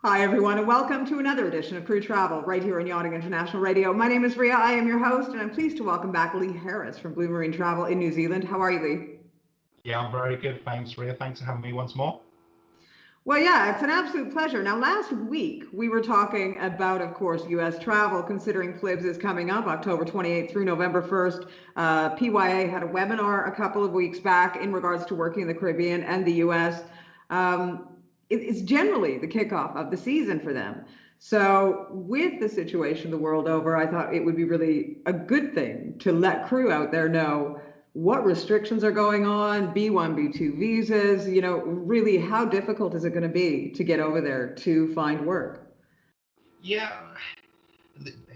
Hi, everyone, and welcome to another edition of Crew Travel right here on Yachting International Radio. My name is Ria. I am your host, and I'm pleased to welcome back Lee Harris from Blue Marine Travel in New Zealand. How are you, Lee? Yeah, I'm very good. Thanks, Ria. Thanks for having me once more. Well, yeah, it's an absolute pleasure. Now, last week we were talking about, of course, U.S. travel, considering FLIBS is coming up October 28th through November 1st. PYA had a webinar a couple of weeks back in regards to working in the Caribbean and the U.S. It's generally the kickoff of the season for them. So with the situation the world over, I thought it would be really a good thing to let crew out there know what restrictions are going on, B1, B2 visas, really how difficult is it going to be to get over there to find work? Yeah,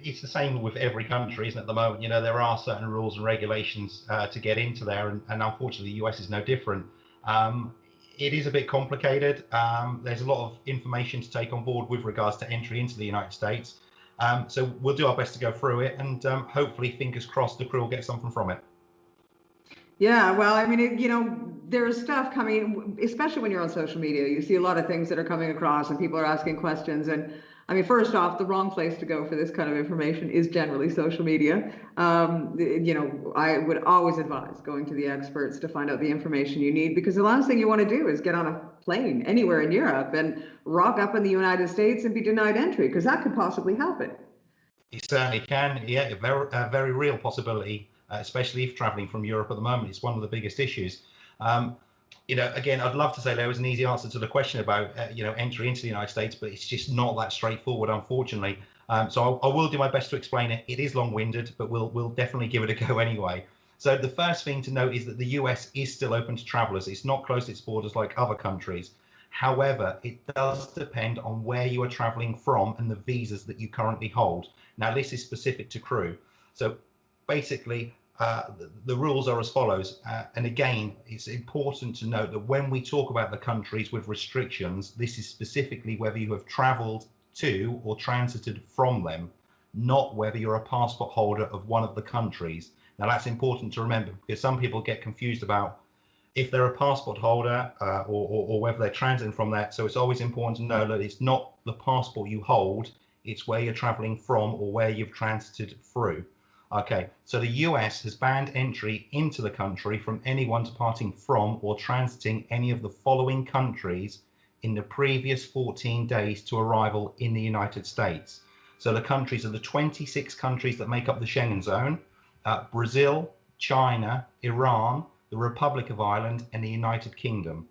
it's the same with every country, isn't it, at the moment? There are certain rules and regulations to get into there, and unfortunately, the US is no different. It is a bit complicated. There's a lot of information to take on board with regards to entry into the United States. So we'll do our best to go through it, and hopefully, fingers crossed, the crew will get something from it. Yeah, well, I mean, there's stuff coming, especially when you're on social media. You see a lot of things that are coming across and people are asking questions. And I mean, first off, the wrong place to go for this kind of information is generally social media. I would always advise going to the experts to find out the information you need, because the last thing you want to do is get on a plane anywhere in Europe and rock up in the United States and be denied entry, because that could possibly happen. It certainly can. Yeah, a very real possibility. Especially if traveling from Europe at the moment, it's one of the biggest issues. Again, I'd love to say there was an easy answer to the question about, entry into the United States, but it's just not that straightforward, unfortunately. So I will do my best to explain it. It is long-winded, but we'll definitely give it a go anyway. So the first thing to note is that the US is still open to travelers. It's not closed its borders like other countries. However, it does depend on where you are traveling from and the visas that you currently hold. Now, this is specific to crew. So basically, the rules are as follows. And again, it's important to note that when we talk about the countries with restrictions, this is specifically whether you have traveled to or transited from them, not whether you're a passport holder of one of the countries. Now, that's important to remember, because some people get confused about if they're a passport holder or whether they're transiting from that. So it's always important to know that it's not the passport you hold, it's where you're traveling from or where you've transited through. Okay, so the US has banned entry into the country from anyone departing from or transiting any of the following countries in the previous 14 days to arrival in the United States. So the countries are the 26 countries that make up the Schengen zone: Brazil, China, Iran, the Republic of Ireland, and the United Kingdom.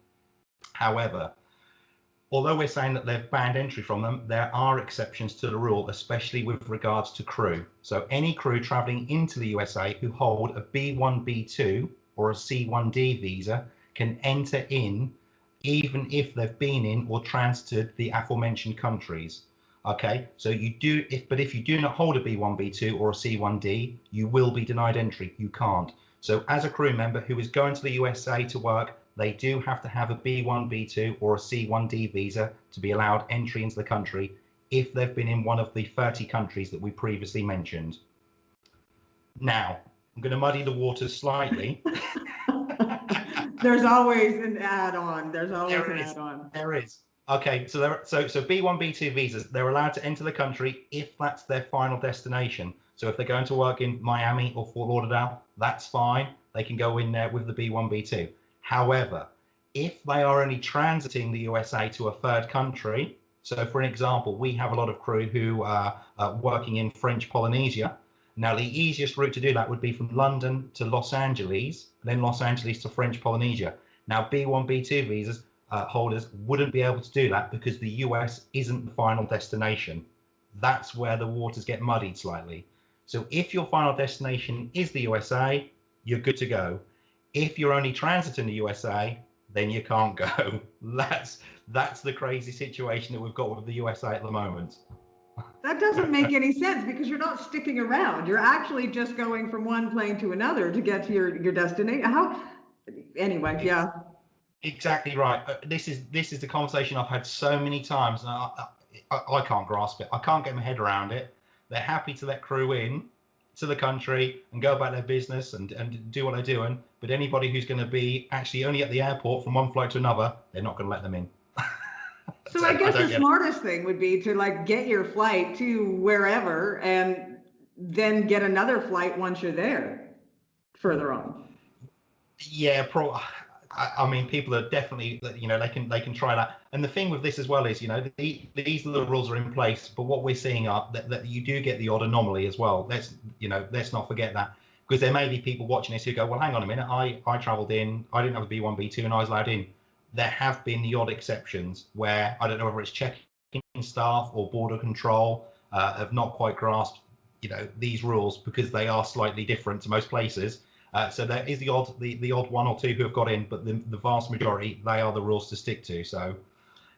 However, although we're saying that they've banned entry from them, there are exceptions to the rule, especially with regards to crew. So any crew traveling into the USA who hold a B1, B2 or a C1D visa can enter in even if they've been in or transited the aforementioned countries. Okay, so if you do not hold a B1, B2 or a C1D, you will be denied entry. You can't. So as a crew member who is going to the USA to work, they do have to have a B1, B2 or a C1D visa to be allowed entry into the country if they've been in one of the 30 countries that we previously mentioned. Now, I'm going to muddy the waters slightly. There's always an add-on. There is. Okay, so B1, B2 visas, they're allowed to enter the country if that's their final destination. So if they're going to work in Miami or Fort Lauderdale, that's fine. They can go in there with the B1, B2. However, if they are only transiting the USA to a third country, so for an example, we have a lot of crew who are working in French Polynesia. Now, the easiest route to do that would be from London to Los Angeles, then Los Angeles to French Polynesia. Now, B1, B2 visas holders wouldn't be able to do that because the US isn't the final destination. That's where the waters get muddied slightly. So if your final destination is the USA, you're good to go. If you're only transiting the USA, then you can't go. That's the crazy situation that we've got with the USA at the moment. That doesn't make any sense, because you're not sticking around. You're actually just going from one plane to another to get to your destination. Anyway, yeah. Exactly right. This is the conversation I've had so many times, and I can't grasp it. I can't get my head around it. They're happy to let crew in to the country and go about their business and do what they're doing, but anybody who's going to be actually only at the airport from one flight to another, they're not going to let them in. So I guess don't the get. smartest thing would be to like get your flight to wherever and then get another flight once you're there further on. Yeah, I mean, people are definitely, they can try that. And the thing with this as well is, these little rules are in place, but what we're seeing are that you do get the odd anomaly as well. Let's not forget that, because there may be people watching this who go, well, hang on a minute, I travelled in, I didn't have a B1, B2, and I was allowed in. There have been the odd exceptions where I don't know whether it's check-in staff or border control have not quite grasped, these rules because they are slightly different to most places. So there is the odd one or two who have got in, but the vast majority, they are the rules to stick to. So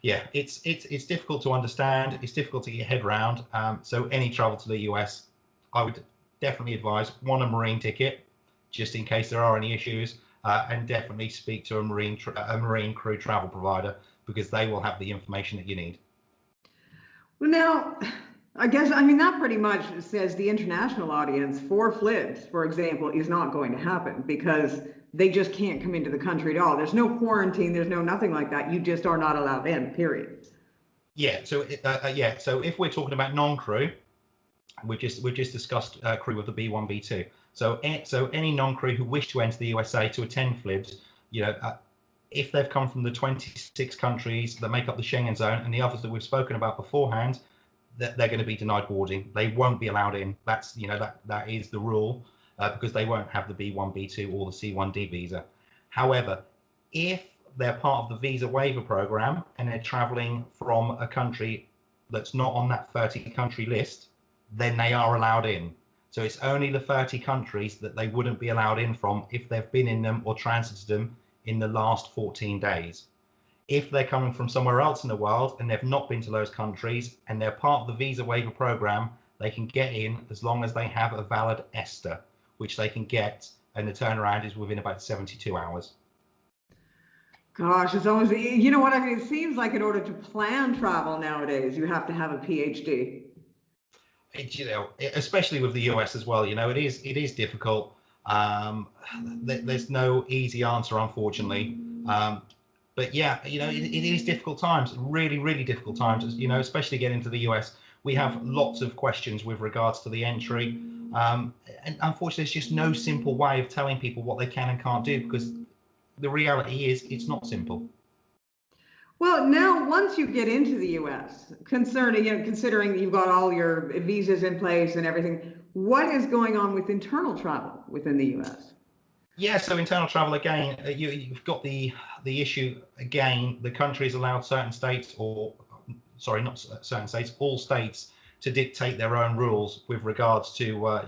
yeah, it's difficult to understand. It's difficult to get your head around. So any travel to the US, I would definitely advise a marine ticket, just in case there are any issues, and definitely speak to a marine crew travel provider, because they will have the information that you need. Well, now, I mean, that pretty much says the international audience for FLIBS, for example, is not going to happen because they just can't come into the country at all. There's no quarantine, there's no nothing like that. You just are not allowed in, period. Yeah. So So if we're talking about non-crew, we've just discussed crew with the B1, B2. So any non-crew who wish to enter the USA to attend FLIBS, if they've come from the 26 countries that make up the Schengen zone and the others that we've spoken about beforehand, that they're going to be denied boarding. They won't be allowed in. That's that is the rule, because they won't have the B1, B2 or the C1D visa. However, if they're part of the visa waiver program and they're traveling from a country that's not on that 30 country list, then they are allowed in. So it's only the 30 countries that they wouldn't be allowed in from if they've been in them or transited them in the last 14 days. If they're coming from somewhere else in the world and they've not been to those countries and they're part of the visa waiver program, they can get in as long as they have a valid ESTA, which they can get, and the turnaround is within about 72 hours. Gosh, it's almost, you know what I mean? It seems like in order to plan travel nowadays, you have to have a PhD. Especially with the US as well, it is difficult. There's no easy answer, unfortunately. But yeah, it is difficult times, really, really difficult times, especially getting into the US. We have lots of questions with regards to the entry. And unfortunately, there's just no simple way of telling people what they can and can't do, because the reality is it's not simple. Well, now once you get into the US, considering you've got all your visas in place and everything, what is going on with internal travel within the US? Yeah, so internal travel again, you've got the issue again. The country's allowed certain states, or sorry, not certain states, all states, to dictate their own rules with regards to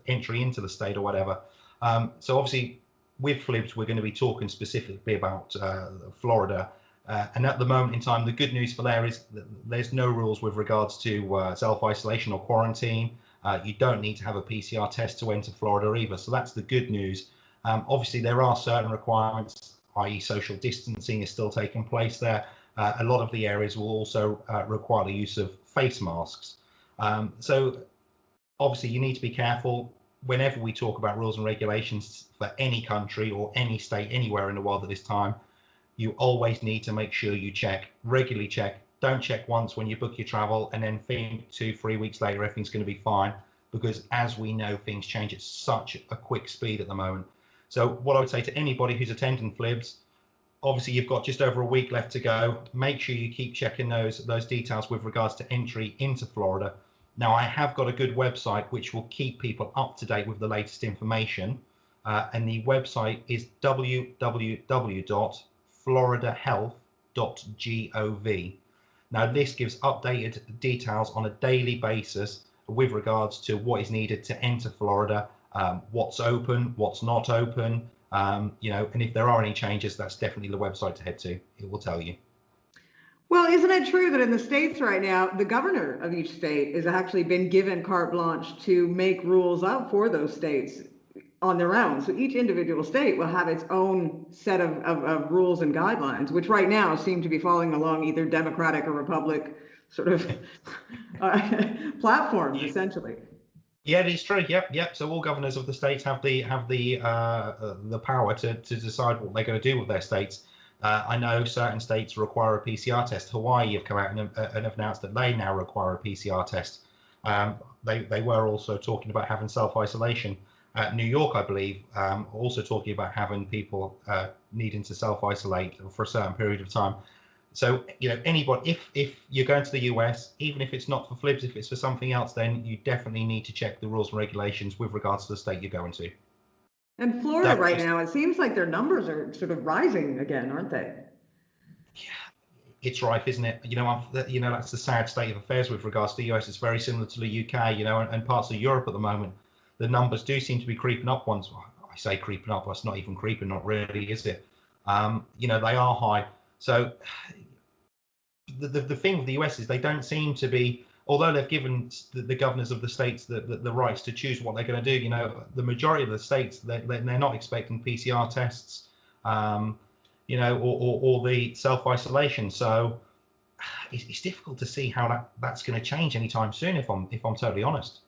entry into the state or whatever. So obviously, with FLIBS, we're going to be talking specifically about Florida. And at the moment in time, the good news for there is that there's no rules with regards to self-isolation or quarantine. You don't need to have a PCR test to enter Florida either. So that's the good news. Obviously, there are certain requirements, i.e. social distancing is still taking place there. A lot of the areas will also require the use of face masks. So obviously, you need to be careful whenever we talk about rules and regulations for any country or any state anywhere in the world at this time. You always need to make sure you regularly check. Don't check once when you book your travel and then think 2-3 weeks later everything's going to be fine, because as we know, things change at such a quick speed at the moment. So what I would say to anybody who's attending FLIBS, obviously you've got just over a week left to go. Make sure you keep checking those details with regards to entry into Florida. Now, I have got a good website which will keep people up to date with the latest information. And the website is www.floridahealth.gov. Now, this gives updated details on a daily basis with regards to what is needed to enter Florida, what's open, what's not open, and if there are any changes, that's definitely the website to head to. It will tell you. Well, isn't it true that in the states right now, the governor of each state has actually been given carte blanche to make rules up for those states on their own? So each individual state will have its own set of rules and guidelines, which right now seem to be following along either Democratic or Republic sort of platforms, essentially. Yeah, it is true. Yep. So all governors of the states have the power to decide what they're going to do with their states. I know certain states require a PCR test. Hawaii have come out and have announced that they now require a PCR test. They were also talking about having self-isolation. New York, I believe, also talking about having people needing to self-isolate for a certain period of time. So, anybody, if you're going to the US, even if it's not for FLIBS, if it's for something else, then you definitely need to check the rules and regulations with regards to the state you're going to. And Florida That right is, now, it seems like their numbers are sort of rising again, aren't they? it's rife, isn't it? That's the sad state of affairs with regards to the US. It's very similar to the UK, and parts of Europe at the moment. The numbers do seem to be creeping up. Once I say creeping up, it's not even creeping, not really, is it? They are high. So the thing with the US is they don't seem to be, although they've given the governors of the states the rights to choose what they're going to do. The majority of the states, they're not expecting PCR tests, or the self-isolation. So it's difficult to see how that's going to change anytime soon, if I'm totally honest.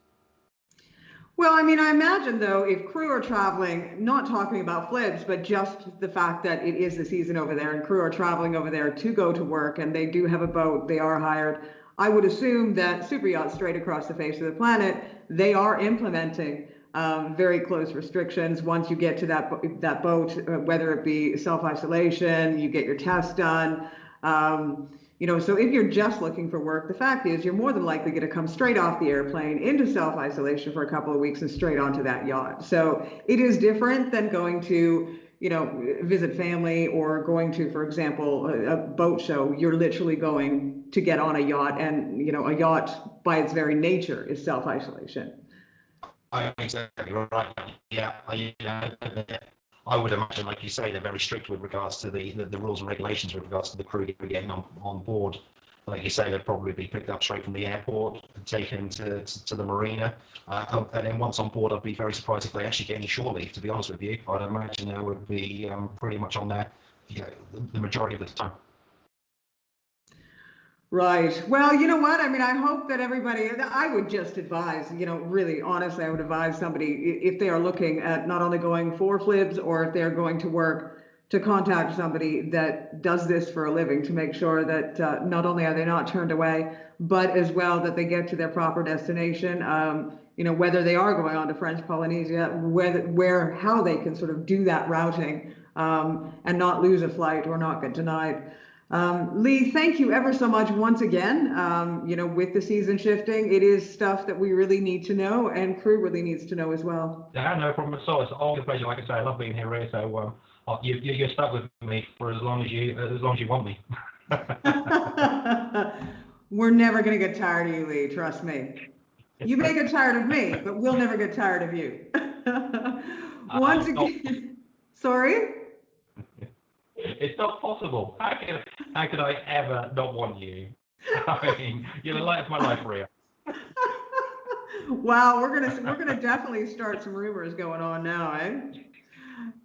Well, I mean, I imagine though, if crew are traveling, not talking about FLIBS, but just the fact that it is the season over there and crew are traveling over there to go to work and they do have a boat, they are hired. I would assume that super yachts straight across the face of the planet, they are implementing very close restrictions. Once you get to that boat, whether it be self-isolation, you get your test done. So if you're just looking for work, the fact is you're more than likely going to come straight off the airplane into self-isolation for a couple of weeks and straight onto that yacht. So it is different than going to, visit family or going to, for example, a boat show. You're literally going to get on a yacht, and, a yacht by its very nature is self-isolation. Exactly right. Yeah, I would imagine, like you say, they're very strict with regards to the rules and regulations with regards to the crew getting on board. Like you say, they'd probably be picked up straight from the airport and taken to the marina. And then once on board, I'd be very surprised if they actually get any shore leave, to be honest with you. I'd imagine they would be pretty much on there the majority of the time. Right. Well, you know what? I mean, I hope that everybody, I would just advise, really honestly, I would advise somebody, if they are looking at not only going for FLIBS or if they're going to work, to contact somebody that does this for a living, to make sure that not only are they not turned away, but as well that they get to their proper destination. Whether they are going on to French Polynesia, how they can sort of do that routing and not lose a flight or not get denied. Lee, thank you ever so much once again. With the season shifting, it is stuff that we really need to know, and crew really needs to know as well. Yeah, no problem at all. It's always a pleasure. Like I say, I love being here, Ray. So you're stuck with me for as long as you want me. We're never going to get tired of you, Lee. Trust me. You may get tired of me, but we'll never get tired of you. Once again, sorry. It's not possible. How could I ever not want you? I mean, you're the light of my life, Ria. Wow, we're gonna definitely start some rumors going on now, eh?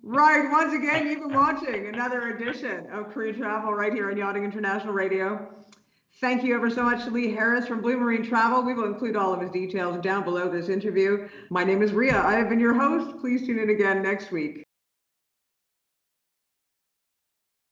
Right. Once again, you've been watching another edition of Crew Travel right here on Yachting International Radio. Thank you ever so much to Lee Harris from Blue Marine Travel. We will include all of his details down below this interview. My name is Ria. I have been your host. Please tune in again next week.